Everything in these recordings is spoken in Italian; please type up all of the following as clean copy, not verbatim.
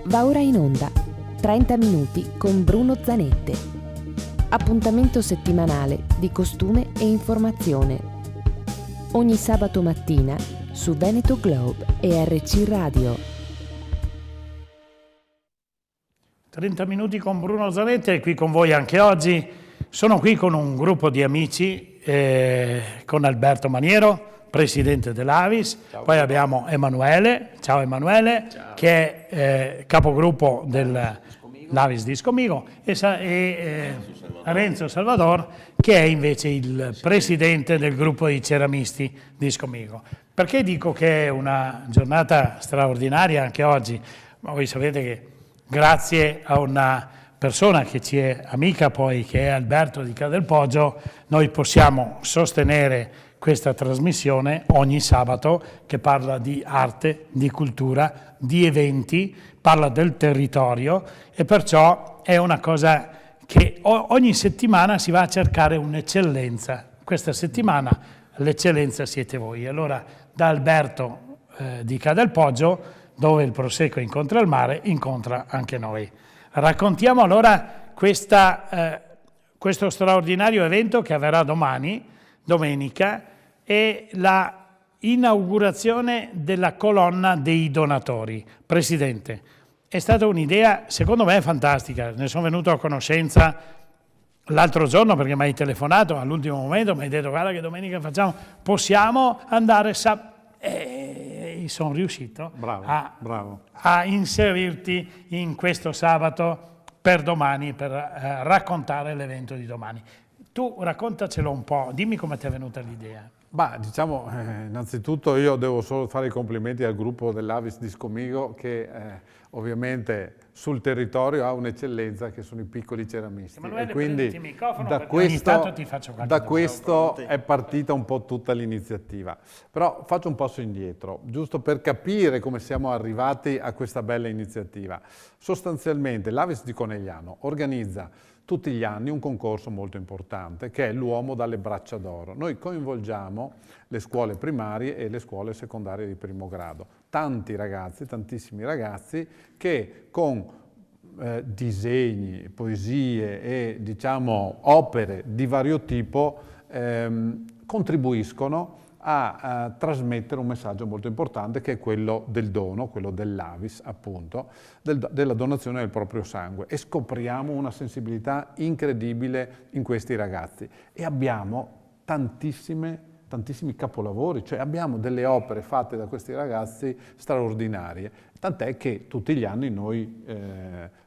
Va ora in onda 30 minuti con Bruno Zanette. Appuntamento settimanale di costume e informazione. Ogni sabato mattina su Veneto Globe e RC Radio. 30 minuti con Bruno Zanette è qui con voi anche oggi. Sono qui con un gruppo di amici, con Alberto Maniero, presidente dell'Avis. Ciao. Poi abbiamo Emanuele, ciao Emanuele, ciao. Che è capogruppo dell'Avis di Scomigo, e Renzo Salvador, che è invece il presidente del gruppo di ceramisti di Scomigo. Perché dico che è una giornata straordinaria anche oggi? Ma voi sapete che grazie a una persona che ci è amica poi, che è Alberto di Cadelpoggio, noi possiamo sostenere questa trasmissione ogni sabato che parla di arte, di cultura, di eventi, parla del territorio, e perciò è una cosa che ogni settimana si va a cercare un'eccellenza. Questa settimana l'eccellenza siete voi. Allora da Alberto di Cadelpoggio, dove il Prosecco incontra il mare, incontra anche noi. Raccontiamo allora questo straordinario evento che avverrà domani, domenica, è la inaugurazione della colonna dei donatori. Presidente, è stata un'idea, secondo me, fantastica. Ne sono venuto a conoscenza l'altro giorno perché mi hai telefonato all'ultimo momento, mi hai detto guarda che domenica facciamo, possiamo andare e sono riuscito a inserirti in questo sabato per domani, per raccontare l'evento di domani. Tu raccontacelo un po', dimmi come ti è venuta l'idea. Diciamo, innanzitutto io devo solo fare i complimenti al gruppo dell'Avis di Scomigo che ovviamente sul territorio ha un'eccellenza che sono i piccoli ceramisti. Emanuele, e quindi da questo è partita un po' tutta l'iniziativa. Però faccio un passo indietro, giusto per capire come siamo arrivati a questa bella iniziativa. Sostanzialmente l'Avis di Conegliano organizza tutti gli anni un concorso molto importante che è l'Uomo dalle braccia d'oro. Noi coinvolgiamo le scuole primarie e le scuole secondarie di primo grado. Tanti ragazzi, tantissimi ragazzi che con disegni, poesie e diciamo opere di vario tipo contribuiscono a trasmettere un messaggio molto importante che è quello del dono, quello dell'Avis appunto, della donazione del proprio sangue, e scopriamo una sensibilità incredibile in questi ragazzi e abbiamo tantissimi capolavori, cioè abbiamo delle opere fatte da questi ragazzi straordinarie, tant'è che tutti gli anni noi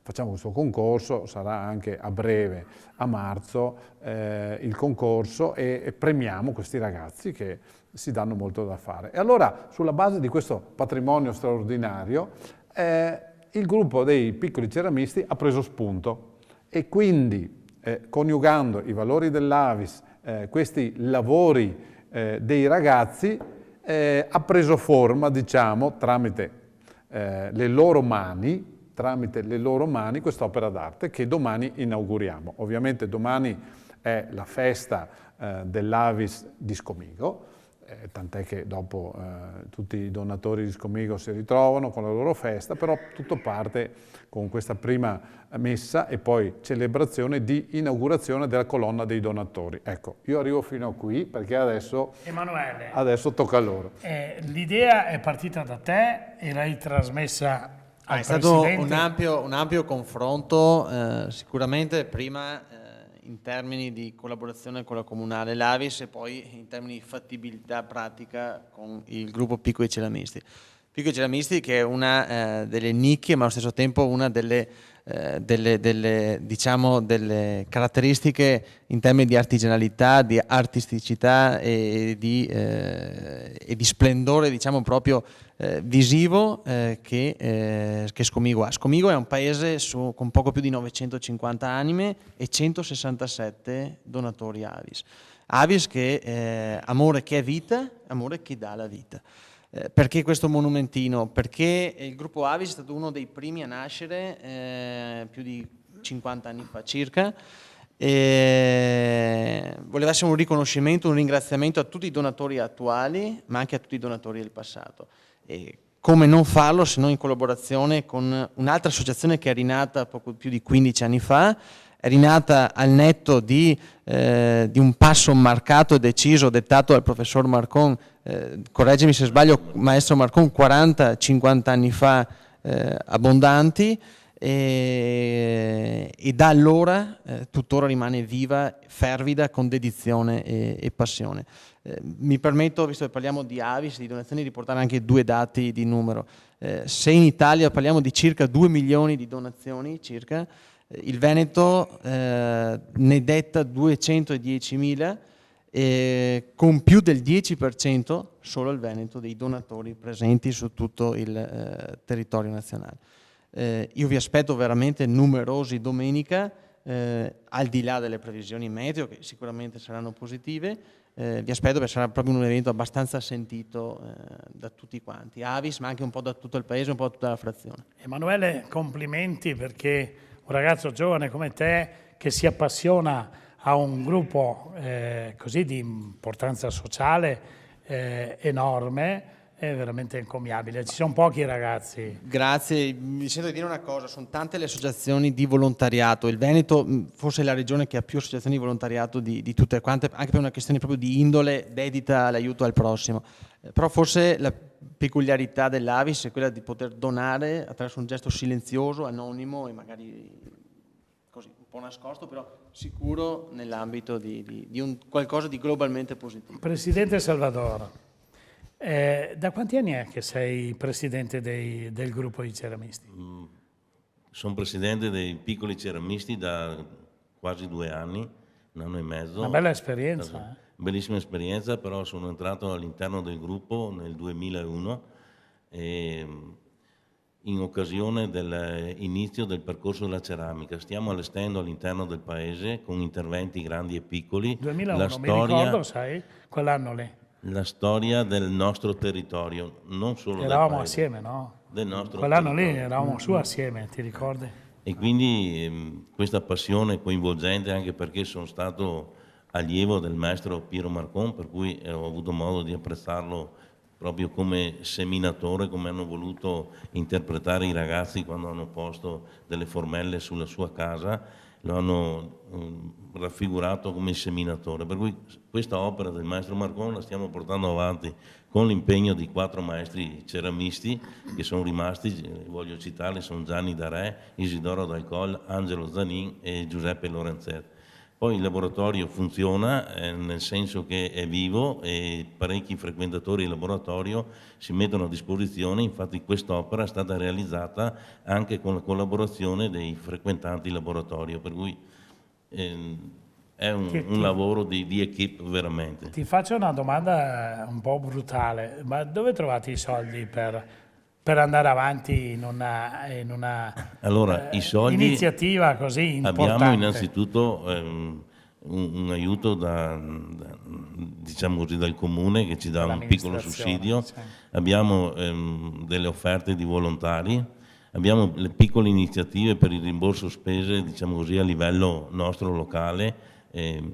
facciamo questo concorso, sarà anche a breve, a marzo, il concorso, e premiamo questi ragazzi che si danno molto da fare. E allora, sulla base di questo patrimonio straordinario, il gruppo dei piccoli ceramisti ha preso spunto e quindi, coniugando i valori dell'Avis, questi lavori dei ragazzi, ha preso forma, diciamo, tramite le loro mani, quest'opera d'arte che domani inauguriamo. Ovviamente domani è la festa dell'Avis di Scomigo, tant'è che dopo tutti i donatori di Scomigo si ritrovano con la loro festa, però tutto parte con questa prima messa e poi celebrazione di inaugurazione della colonna dei donatori. Ecco, io arrivo fino a qui perché adesso, Emanuele, adesso tocca a loro. L'idea è partita da te e l'hai trasmessa al Presidente. È stato un ampio confronto, sicuramente prima in termini di collaborazione con la Comunale l'Avis e poi in termini di fattibilità pratica con il gruppo Piccoli Ceramisti. Piccoli Ceramisti che è una delle nicchie, ma allo stesso tempo una delle caratteristiche in termini di artigianalità, di artisticità e di splendore, diciamo, proprio visivo che Scomigo ha. Scomigo è un paese con poco più di 950 anime e 167 donatori Avis. Avis che amore che è vita, amore che dà la vita. Perché questo monumentino? Perché il gruppo Avis è stato uno dei primi a nascere più di 50 anni fa circa, e voleva essere un riconoscimento, un ringraziamento a tutti i donatori attuali ma anche a tutti i donatori del passato, e come non farlo se non in collaborazione con un'altra associazione che è rinata poco più di 15 anni fa, è rinata al netto di un passo marcato e deciso, dettato dal professor Marcon, correggimi se sbaglio maestro Marcon, 40-50 anni fa abbondanti, e da allora tuttora rimane viva, fervida, con dedizione e passione. Mi permetto, visto che parliamo di Avis, di donazioni, di portare anche 2 dati di numero. Se in Italia parliamo di circa 2 milioni di donazioni, circa, il Veneto ne detta 210.000, con più del 10% solo il Veneto dei donatori presenti su tutto il territorio nazionale. Io vi aspetto veramente numerosi domenica, al di là delle previsioni meteo che sicuramente saranno positive. Vi aspetto perché sarà proprio un evento abbastanza sentito da tutti quanti, Avis, ma anche un po' da tutto il paese, un po' da tutta la frazione. Emanuele, complimenti, perché un ragazzo giovane come te che si appassiona a un gruppo così di importanza sociale enorme è veramente encomiabile. Ci sono pochi ragazzi. Grazie, mi sento di dire una cosa, sono tante le associazioni di volontariato, il Veneto forse è la regione che ha più associazioni di volontariato di tutte quante, anche per una questione proprio di indole dedita all'aiuto al prossimo, però forse la peculiarità dell'Avis è quella di poter donare attraverso un gesto silenzioso, anonimo e magari così un po' nascosto, però sicuro nell'ambito di un qualcosa di globalmente positivo. Presidente Salvador, da quanti anni è che sei presidente del gruppo di ceramisti? Sono presidente dei piccoli ceramisti da quasi 2 anni, 1 anno e mezzo. Una bella esperienza. Bellissima esperienza, però sono entrato all'interno del gruppo nel 2001 in occasione dell'inizio del percorso della ceramica. Stiamo allestendo all'interno del paese con interventi grandi e piccoli. 2001, mi ricordo, sai, quell'anno lì. La storia del nostro territorio, non solo eravamo del paese, assieme, no? del nostro quell'anno lì territorio. eravamo su assieme, ti ricordi? E quindi questa passione coinvolgente, anche perché sono stato allievo del maestro Piero Marcon, per cui ho avuto modo di apprezzarlo proprio come seminatore, come hanno voluto interpretare i ragazzi quando hanno posto delle formelle sulla sua casa, lo hanno raffigurato come seminatore. Per cui questa opera del maestro Marcon la stiamo portando avanti con l'impegno di 4 maestri ceramisti che sono rimasti, voglio citarli, sono Gianni Darè, Isidoro Dalcol, Angelo Zanin e Giuseppe Lorenzetti. Poi il laboratorio funziona nel senso che è vivo e parecchi frequentatori del laboratorio si mettono a disposizione, infatti quest'opera è stata realizzata anche con la collaborazione dei frequentanti il laboratorio, per cui è un lavoro di equipe veramente. Ti faccio una domanda un po' brutale, ma dove trovate i soldi per andare avanti in una Allora, i soldi iniziativa così importante? Abbiamo innanzitutto un aiuto diciamo così, dal comune che ci dà un piccolo sussidio, sì. Abbiamo delle offerte di volontari, abbiamo le piccole iniziative per il rimborso spese, diciamo così, a livello nostro locale,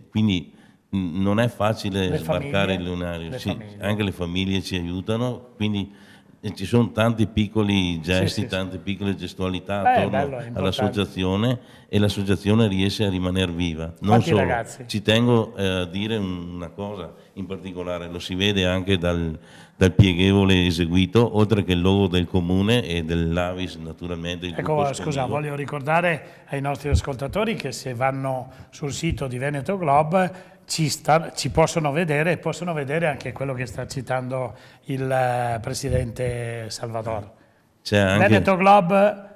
quindi non è facile sbarcare il lunario, sì, anche le famiglie ci aiutano, quindi ci sono tanti piccoli gesti, tante piccole gestualità attorno all'associazione e l'associazione riesce a rimanere viva. Non solo, ragazzi? Ci tengo a dire una cosa in particolare, lo si vede anche dal pieghevole eseguito, oltre che il logo del comune e dell'Avis naturalmente. Ecco, scusa, voglio ricordare ai nostri ascoltatori che se vanno sul sito di Veneto Globe ci possono vedere e possono vedere anche quello che sta citando il presidente Salvador. C'è anche Veneto Globe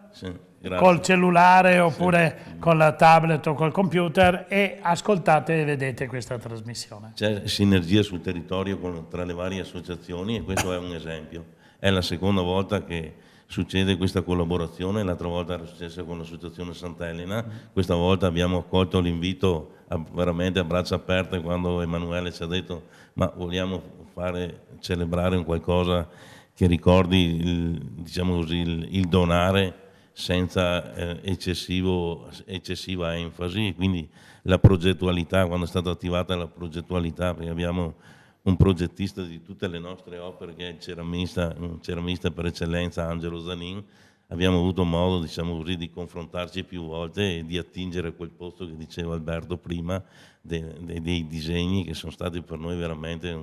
col cellulare oppure con la tablet o col computer, e ascoltate e vedete questa trasmissione. C'è sinergia sul territorio tra le varie associazioni e questo è un esempio. È la seconda volta che succede questa collaborazione, l'altra volta era successa con l'associazione Sant'Elena, questa volta abbiamo accolto l'invito veramente a braccia aperte quando Emanuele ci ha detto ma vogliamo celebrare un qualcosa che ricordi diciamo così, il donare senza eccessiva enfasi, quindi la progettualità, quando è stata attivata la progettualità, perché abbiamo un progettista di tutte le nostre opere, che è un ceramista per eccellenza, Angelo Zanin. Abbiamo avuto modo, diciamo così, di confrontarci più volte e di attingere quel posto che diceva Alberto prima, dei disegni che sono stati per noi veramente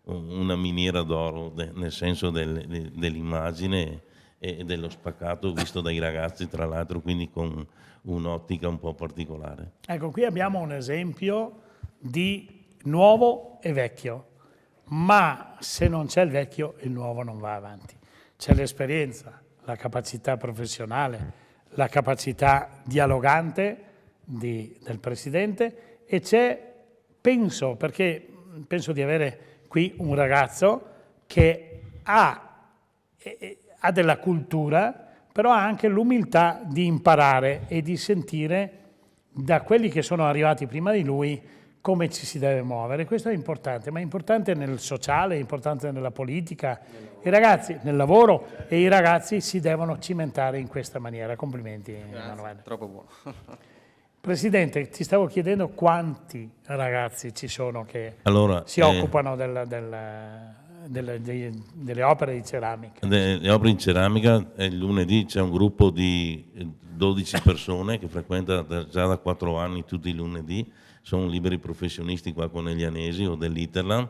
una miniera d'oro, nel senso dell'immagine e dello spaccato visto dai ragazzi, tra l'altro, quindi con un'ottica un po' particolare. Ecco, qui abbiamo un esempio di nuovo e vecchio, ma se non c'è il vecchio, il nuovo non va avanti. C'è l'esperienza, la capacità professionale, la capacità dialogante del Presidente, e c'è, penso di avere qui un ragazzo che ha della cultura, però ha anche l'umiltà di imparare e di sentire da quelli che sono arrivati prima di lui come ci si deve muovere. Questo è importante, ma è importante nel sociale, è importante nella politica, i ragazzi nel lavoro, e i ragazzi si devono cimentare in questa maniera. Complimenti. Grazie, Emanuele. Troppo buono. Presidente, ti stavo chiedendo quanti ragazzi ci sono che si occupano delle opere di ceramica. Le opere in ceramica, il lunedì c'è un gruppo di 12 persone che frequenta già da 4 anni tutti i lunedì, sono liberi professionisti qua coneglianesi o dell'Iterland,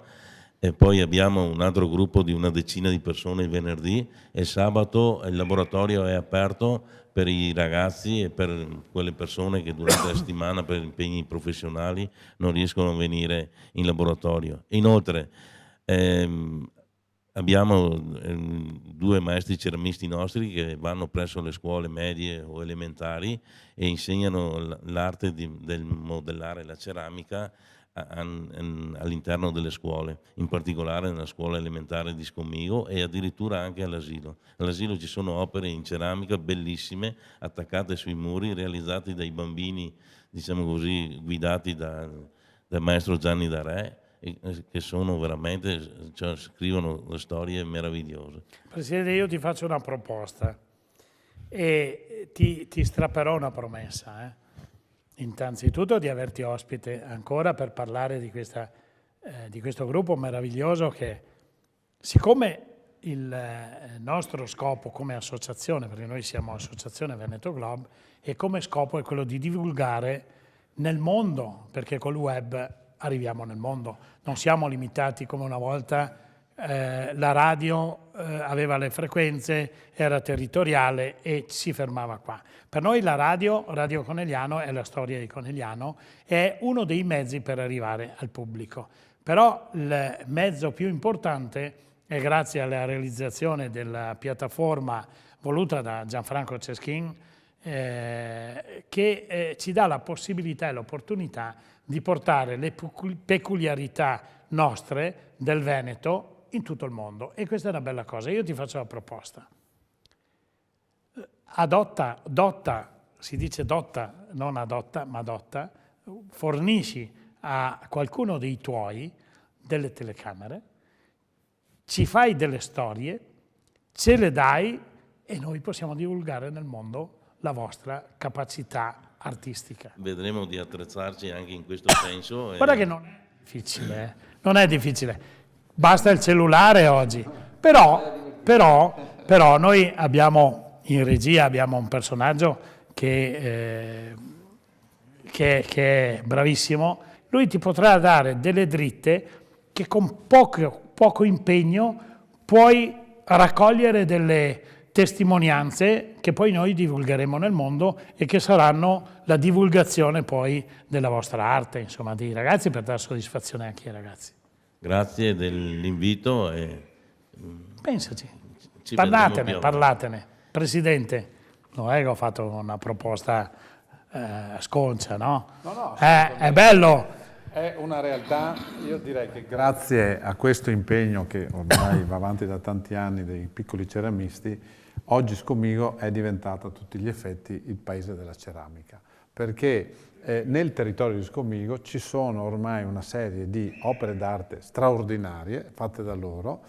e poi abbiamo un altro gruppo di una decina di persone il venerdì, e sabato il laboratorio è aperto per i ragazzi e per quelle persone che durante la settimana per impegni professionali non riescono a venire in laboratorio. Inoltre abbiamo 2 maestri ceramisti nostri che vanno presso le scuole medie o elementari e insegnano l'arte del modellare la ceramica all'interno delle scuole, in particolare nella scuola elementare di Scomigo e addirittura anche all'asilo. All'asilo ci sono opere in ceramica bellissime, attaccate sui muri, realizzate dai bambini, diciamo così, guidati dal maestro Gianni D'Arè, che sono veramente, cioè, scrivono storie meravigliose. Presidente, io ti faccio una proposta e ti strapperò una promessa. Innanzitutto di averti ospite ancora per parlare di questo gruppo meraviglioso che, siccome il nostro scopo come associazione, perché noi siamo Associazione Veneto Globe, e come scopo è quello di divulgare nel mondo, perché col web arriviamo nel mondo, non siamo limitati come una volta la radio aveva le frequenze, era territoriale e si fermava qua. Per noi la Radio Conegliano è la storia di Conegliano, è uno dei mezzi per arrivare al pubblico. Però il mezzo più importante è grazie alla realizzazione della piattaforma voluta da Gianfranco Ceschin, che ci dà la possibilità e l'opportunità di portare le peculiarità nostre del Veneto in tutto il mondo, e questa è una bella cosa. Io ti faccio la proposta. Si dice dotta, non adotta, ma dotta, fornisci a qualcuno dei tuoi delle telecamere, ci fai delle storie, ce le dai e noi possiamo divulgare nel mondo la vostra capacità artistica. Vedremo di attrezzarci anche in questo senso. Guarda che non è difficile, non è difficile. Basta il cellulare oggi. Però noi abbiamo in regia un personaggio che è bravissimo. Lui ti potrà dare delle dritte che con poco impegno puoi raccogliere delle testimonianze che poi noi divulgheremo nel mondo e che saranno la divulgazione poi della vostra arte, insomma, dei ragazzi, per dare soddisfazione anche ai ragazzi. Grazie dell'invito. Pensaci, parlatene. Presidente, non è che ho fatto una proposta sconcia, no? No, è bello. È una realtà, io direi che grazie a questo impegno che ormai va avanti da tanti anni dei piccoli ceramisti, oggi Scomigo è diventata a tutti gli effetti il paese della ceramica. perché nel territorio di Scomigo ci sono ormai una serie di opere d'arte straordinarie fatte da loro,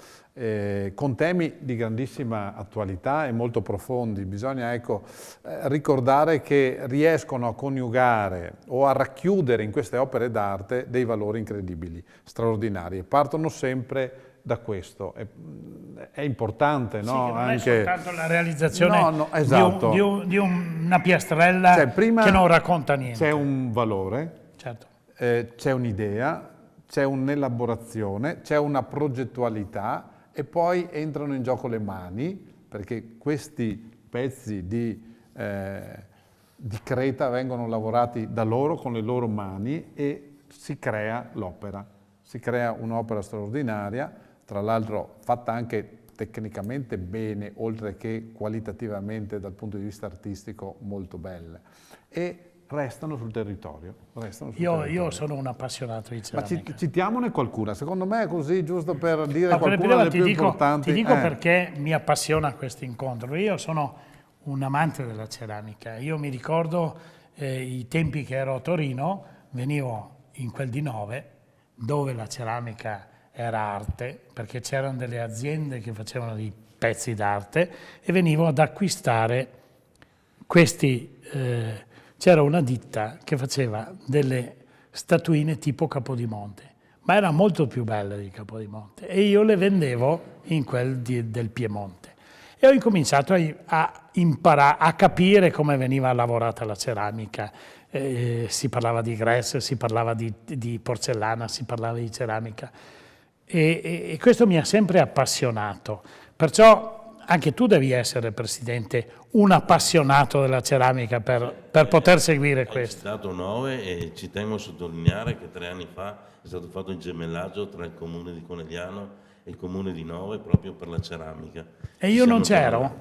con temi di grandissima attualità e molto profondi. Bisogna ricordare che riescono a coniugare o a racchiudere in queste opere d'arte dei valori incredibili, straordinari, e partono sempre da questo. È importante, no? Sì, non anche... è soltanto la realizzazione esatto. di una piastrella, cioè, prima che non racconta niente. C'è un valore, certo. C'è un'idea, c'è un'elaborazione, c'è una progettualità, e poi entrano in gioco le mani, perché questi pezzi di creta vengono lavorati da loro con le loro mani e si crea l'opera. Si crea un'opera straordinaria, tra l'altro fatta anche tecnicamente bene, oltre che qualitativamente dal punto di vista artistico molto belle, e restano sul territorio. Io sono un appassionato di ceramica. Ma citiamone qualcuna, secondo me è così, giusto per dire qualcuna delle più importanti. Ti dico perché mi appassiona questo incontro. Io sono un amante della ceramica. Io mi ricordo i tempi che ero a Torino, venivo in quel di Nove, dove la ceramica era arte, perché c'erano delle aziende che facevano dei pezzi d'arte, e venivo ad acquistare questi... c'era una ditta che faceva delle statuine tipo Capodimonte, ma era molto più bella di Capodimonte, e io le vendevo in quel del Piemonte. E ho incominciato a imparare, a capire come veniva lavorata la ceramica. Si parlava di grès, si parlava di porcellana, si parlava di ceramica, e questo mi ha sempre appassionato. Perciò anche tu devi essere, Presidente, un appassionato della ceramica per poter seguire questo. Ho citato Nove, e ci tengo a sottolineare che 3 anni fa è stato fatto il gemellaggio tra il comune di Conegliano e il comune di Nove proprio per la ceramica. E io non c'ero.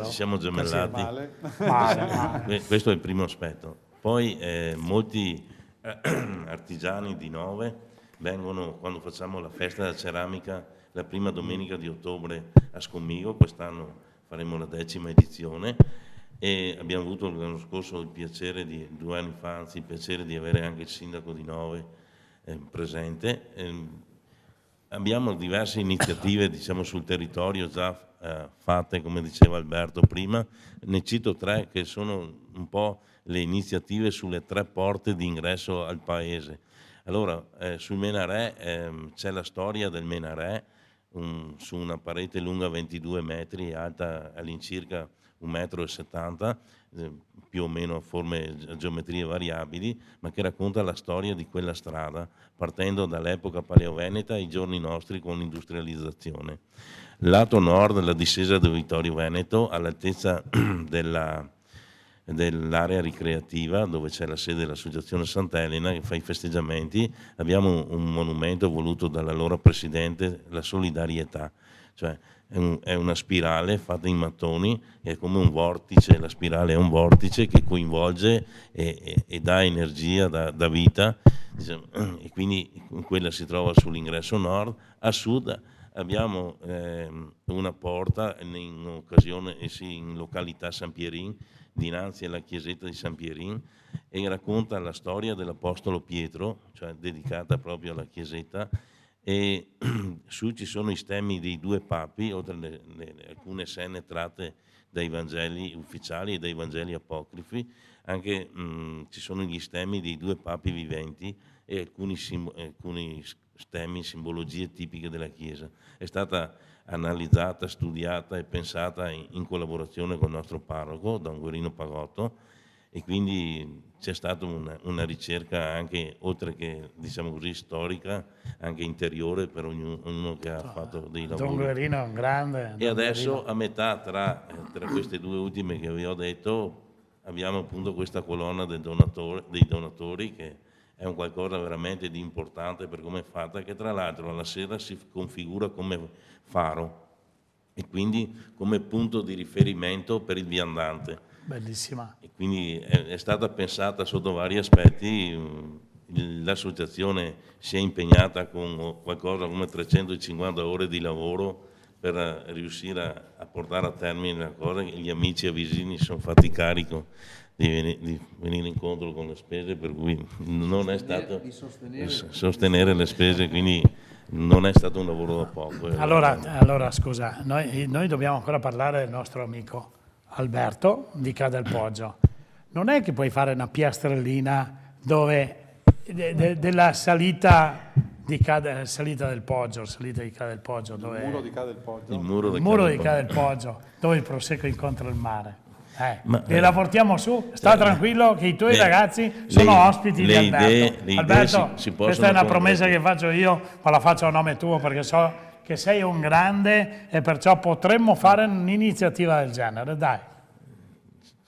Ci siamo gemellati. Male. Questo è il primo aspetto. Poi molti artigiani di Nove vengono, quando facciamo la festa della ceramica, la prima domenica di ottobre a Scomigo. Quest'anno faremo la 10ª edizione, e abbiamo avuto l'anno scorso il piacere 2 anni fa, anzi il piacere di avere anche il sindaco di Nove presente. Abbiamo diverse iniziative, diciamo, sul territorio già fatte, come diceva Alberto prima. Ne cito 3 che sono un po' le iniziative sulle 3 porte di ingresso al paese. Allora, sul Menarè c'è la storia del Menarè, su una parete lunga 22 metri, alta all'incirca 1,70 m, più o meno forme e geometrie variabili, ma che racconta la storia di quella strada, partendo dall'epoca paleoveneta ai giorni nostri con l'industrializzazione. Lato nord, la discesa del Vittorio Veneto, all'altezza dell'area ricreativa, dove c'è la sede dell'Associazione Sant'Elena che fa i festeggiamenti. Abbiamo un monumento voluto dall'allora Presidente, la solidarietà, cioè è una spirale fatta in mattoni, è come un vortice, la spirale è un vortice che coinvolge e dà energia, dà vita, diciamo, e quindi quella si trova sull'ingresso nord. A sud abbiamo una porta in località San Pierin, dinanzi alla chiesetta di San Pierin, e racconta la storia dell'Apostolo Pietro, cioè dedicata proprio alla chiesetta, e su ci sono i stemmi dei 2 papi, oltre alcune scene tratte dai Vangeli ufficiali e dai Vangeli apocrifi. Anche ci sono gli stemmi dei 2 papi viventi e alcuni stemmi, simbologie tipiche della Chiesa. È stata analizzata, studiata e pensata in collaborazione con il nostro parroco, Don Guerino Pagotto, e quindi c'è stata una ricerca anche, oltre che, diciamo così, storica, anche interiore per ognuno che ha fatto dei lavori. Don Guerino è un grande. E adesso a metà tra queste 2 ultime che vi ho detto abbiamo appunto questa colonna dei donatori, che è un qualcosa veramente di importante per come è fatta, che tra l'altro alla sera si configura come faro e quindi come punto di riferimento per il viandante. Bellissima. E quindi è stata pensata sotto vari aspetti. L'associazione si è impegnata con qualcosa come 350 ore di lavoro per riuscire a portare a termine la cosa, gli amici avesini sono fatti carico di venire incontro con le spese, per cui non è stato sostenere le spese, quindi non è stato un lavoro da poco. Allora scusa, noi dobbiamo ancora parlare del nostro amico Alberto di Ca del Poggio. Non è che puoi fare una piastrellina della salita salita del Poggio, salita di Ca del Poggio, dove Il muro di Ca del Poggio. Il muro di Ca del Poggio, dove il Prosecco incontra il mare. Ma, e la portiamo su, sta tranquillo che i tuoi ragazzi sono ospiti di Alberto. Alberto, questa è una promessa che faccio io, ma la faccio a nome tuo perché so che sei un grande e perciò potremmo fare un'iniziativa del genere, dai.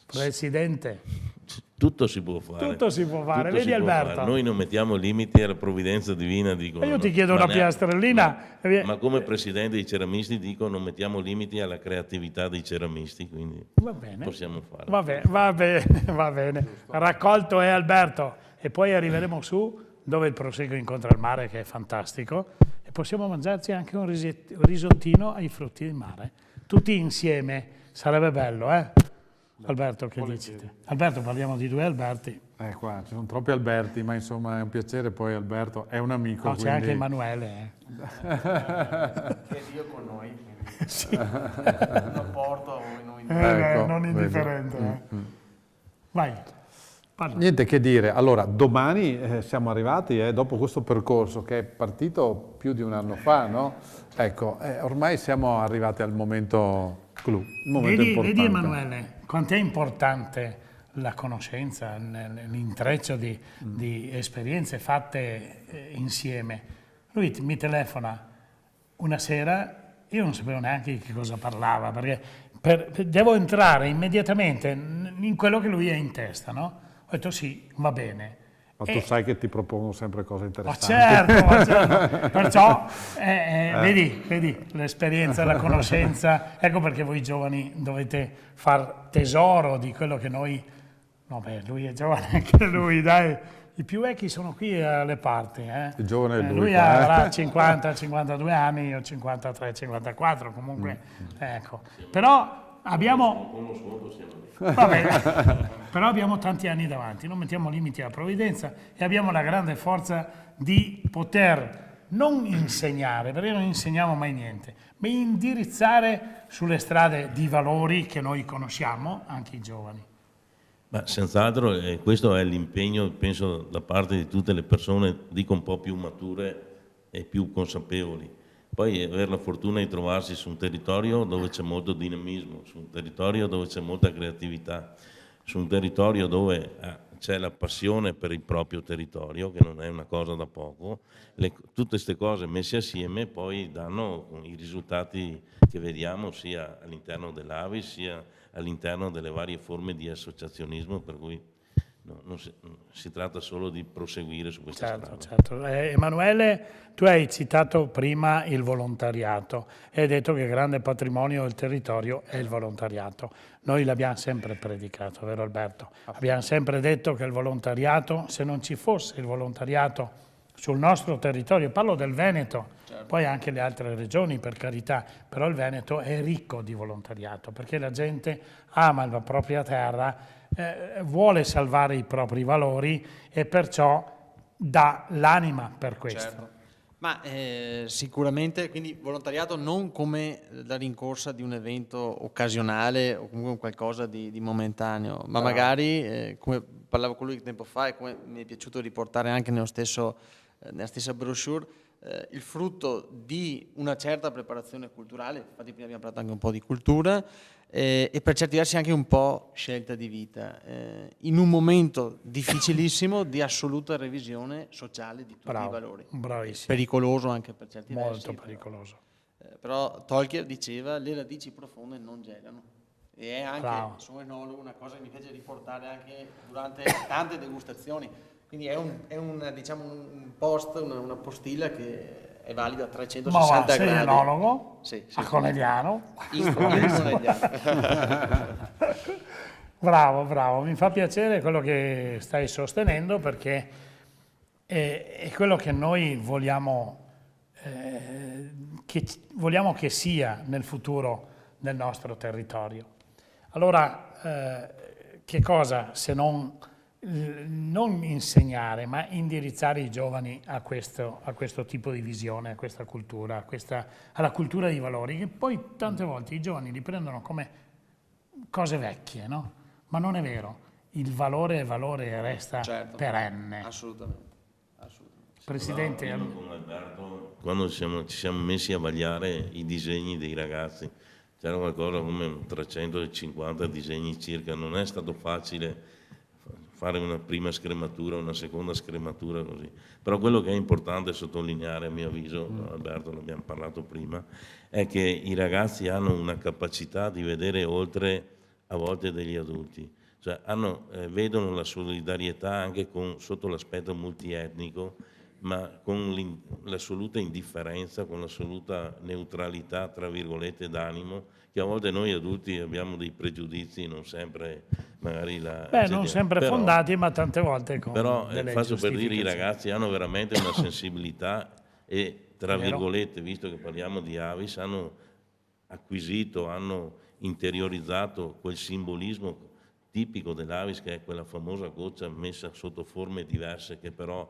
Presidente. Tutto si può fare. Tutto si può fare, Tutto vedi Alberto? fare. Noi non mettiamo limiti alla provvidenza divina, dicono. Io ti chiedo una piastrellina. Ma come presidente dei ceramisti dico non mettiamo limiti alla creatività dei ceramisti, quindi Va bene. possiamo fare. Va bene. Raccolto è Alberto. E poi arriveremo su dove il Prosecco incontra il mare, che è fantastico, e possiamo mangiarci anche un risottino ai frutti di mare. Tutti insieme, sarebbe bello, eh? Alberto, che dici te? Alberto, parliamo di due Alberti. Qua ci sono troppi Alberti, ma insomma è un piacere, poi Alberto è un amico. No, c'è anche Emanuele. Che è Dio con noi, sì. Lo porto non indifferente. Vai, parla. Niente che dire, allora domani siamo arrivati dopo questo percorso che è partito più di un anno fa, no? Ecco, ormai siamo arrivati al momento clou, il momento importante. Vedi Emanuele, quanto è importante la conoscenza, l'intreccio di esperienze fatte insieme. Lui mi telefona una sera, io non sapevo neanche di che cosa parlava, perché devo entrare immediatamente in quello che lui ha in testa, no? Ho detto sì, va bene. Ma tu sai che ti propongo sempre cose interessanti. Ma certo. Perciò, vedi, l'esperienza, la conoscenza, ecco perché voi giovani dovete far tesoro di quello che noi... No, beh, lui è giovane anche lui, dai. I più vecchi sono qui alle parti. Il giovane è lui. Lui avrà 50, 52 anni, io 53, 54, comunque, ecco. Però abbiamo... Va bene. Però abbiamo tanti anni davanti, non mettiamo limiti alla provvidenza e abbiamo la grande forza di poter non insegnare, perché non insegniamo mai niente, ma indirizzare sulle strade di valori che noi conosciamo, anche i giovani. Ma senz'altro questo è l'impegno, penso, da parte di tutte le persone, dico un po' più mature e più consapevoli. Poi avere la fortuna di trovarsi su un territorio dove c'è molto dinamismo, su un territorio dove c'è molta creatività, su un territorio dove c'è la passione per il proprio territorio, che non è una cosa da poco. Tutte queste cose messe assieme poi danno i risultati che vediamo sia all'interno dell'Avis sia all'interno delle varie forme di associazionismo, per cui non si tratta solo di proseguire su questa strada. Certo. Emanuele, tu hai citato prima il volontariato e hai detto che il grande patrimonio del territorio è il volontariato. Noi l'abbiamo sempre predicato, vero Alberto? Abbiamo sempre detto che il volontariato, se non ci fosse il volontariato sul nostro territorio, parlo del Veneto, certo. Poi anche le altre regioni per carità, però il Veneto è ricco di volontariato perché la gente ama la propria terra, vuole salvare i propri valori e perciò dà l'anima per questo. Certo. Ma sicuramente, quindi volontariato non come la rincorsa di un evento occasionale o comunque qualcosa di momentaneo, ma magari, come parlavo con lui tempo fa e come mi è piaciuto riportare anche nella stessa brochure, il frutto di una certa preparazione culturale, infatti prima abbiamo parlato anche un po' di cultura, e per certi versi anche un po' scelta di vita, in un momento difficilissimo di assoluta revisione sociale di tutti i valori. Bravissimo. Pericoloso anche per certi versi. Molto pericoloso. Però Tolkien diceva le radici profonde non gelano. E è anche, sono enologo, una cosa che mi piace riportare anche durante tante degustazioni. Quindi è un post, una postilla che è valida a 360 gradi. Sei enologo? Sì. A Conegliano? In Conegliano. Bravo, mi fa piacere quello che stai sostenendo perché è quello che noi vogliamo che sia nel futuro nel nostro territorio. Allora, che cosa se non insegnare, ma indirizzare i giovani a questo tipo di visione, a questa cultura, alla cultura dei valori, che poi tante volte i giovani li prendono come cose vecchie, no? Ma non è vero, il valore è valore e resta perenne. Assolutamente. Presidente, no, con Alberto, quando ci siamo messi a vagliare i disegni dei ragazzi, c'era qualcosa come 350 disegni circa, non è stato facile fare una prima scrematura, una seconda scrematura così. Però quello che è importante sottolineare, a mio avviso, Alberto, l'abbiamo parlato prima, è che i ragazzi hanno una capacità di vedere oltre a volte degli adulti, cioè vedono la solidarietà anche sotto l'aspetto multietnico, ma con l'assoluta indifferenza, con l'assoluta neutralità, tra virgolette, d'animo, che a volte noi adulti abbiamo dei pregiudizi, non sempre magari non sempre fondati, ma tante volte con delle faccio per dire, i giustificazioni. ragazzi hanno veramente una sensibilità e, tra virgolette, visto che parliamo di Avis, hanno acquisito, hanno interiorizzato quel simbolismo tipico dell'Avis, che è quella famosa goccia messa sotto forme diverse, che però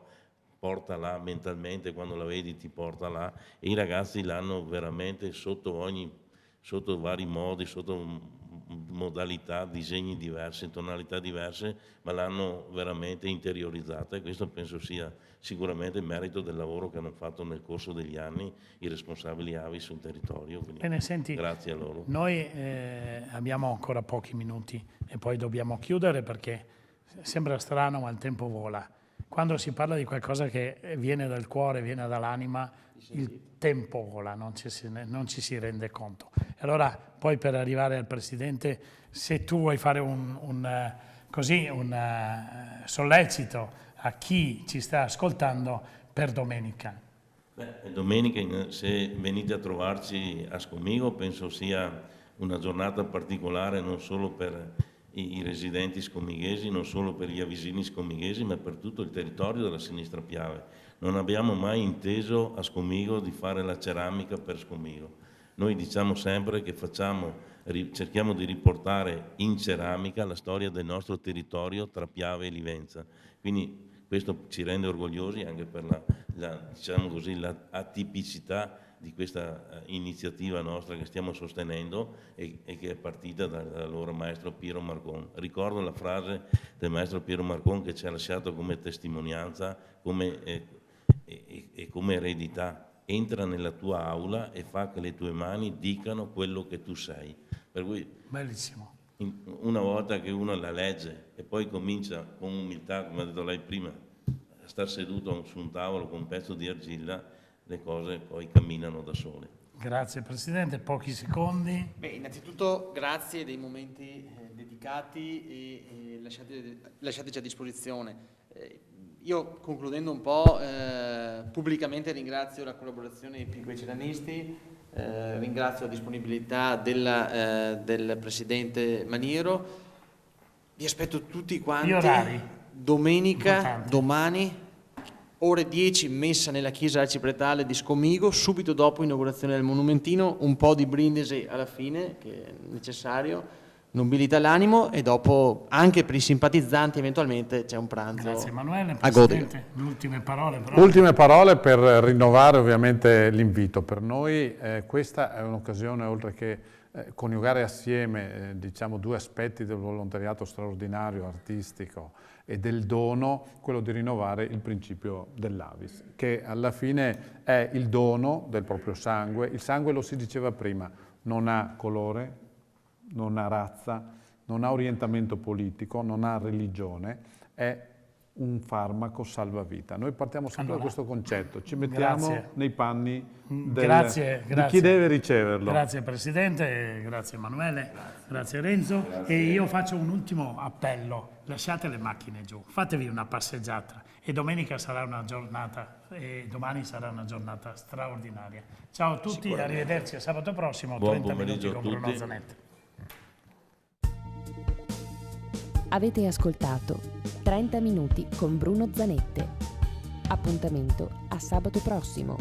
porta là mentalmente, quando la vedi ti porta là, e i ragazzi l'hanno veramente sotto vari modi, sotto modalità, disegni diversi, tonalità diverse, ma l'hanno veramente interiorizzata, e questo penso sia sicuramente merito del lavoro che hanno fatto nel corso degli anni i responsabili Avis sul territorio. Bene, senti, grazie a loro. Noi abbiamo ancora pochi minuti e poi dobbiamo chiudere, perché sembra strano ma il tempo vola. Quando si parla di qualcosa che viene dal cuore, viene dall'anima, il tempo vola, non ci si rende conto. E allora, poi per arrivare al Presidente, se tu vuoi fare un sollecito a chi ci sta ascoltando per domenica. Domenica, se venite a trovarci a Scomigo, penso sia una giornata particolare non solo per i residenti scomighesi, non solo per gli avisini scomighesi, ma per tutto il territorio della Sinistra Piave. Non abbiamo mai inteso a Scomigo di fare la ceramica per Scomigo. Noi diciamo sempre che cerchiamo di riportare in ceramica la storia del nostro territorio tra Piave e Livenza. Quindi questo ci rende orgogliosi anche per diciamo così, la atipicità di questa iniziativa nostra che stiamo sostenendo e che è partita dal loro maestro Piero Marcon. Ricordo la frase del maestro Piero Marcon che ci ha lasciato come testimonianza e come eredità: entra nella tua aula e fa che le tue mani dicano quello che tu sei. Per cui, bellissimo. Una volta che uno la legge e poi comincia con umiltà, come ha detto lei prima, a star seduto su un tavolo con un pezzo di argilla, le cose poi camminano da sole. Grazie Presidente, pochi secondi. Beh, innanzitutto grazie dei momenti dedicati e lasciateci a disposizione. Io, concludendo un po', pubblicamente ringrazio la collaborazione dei piccoli ceramisti, ringrazio la disponibilità del Presidente Maniero. Vi aspetto tutti quanti domenica, domani, ore 10, messa nella chiesa arcipretale di Scomigo, subito dopo inaugurazione del monumentino, un po' di brindisi alla fine, che è necessario, nobilita l'animo, e dopo anche per i simpatizzanti eventualmente c'è un pranzo. Grazie Emanuele, a godere. le ultime parole. Ultime parole per rinnovare ovviamente l'invito. Per noi questa è un'occasione, oltre che coniugare assieme diciamo due aspetti del volontariato straordinario, artistico e del dono, quello di rinnovare il principio dell'Avis, che alla fine è il dono del proprio sangue. Il sangue, lo si diceva prima, non ha colore, non ha razza, non ha orientamento politico, non ha religione, è un farmaco salvavita. Noi partiamo sempre da questo concetto, ci mettiamo nei panni di chi deve riceverlo. Grazie Presidente, grazie Emanuele, grazie Renzo. E io faccio un ultimo appello: lasciate le macchine giù, fatevi una passeggiata, e domenica sarà una giornata, e domani sarà una giornata straordinaria. Ciao a tutti, arrivederci a sabato prossimo. Buon 30 minuti con pomeriggio a Bruno tutti. Zanetti. Avete ascoltato 30 minuti con Bruno Zanette. Appuntamento a sabato prossimo.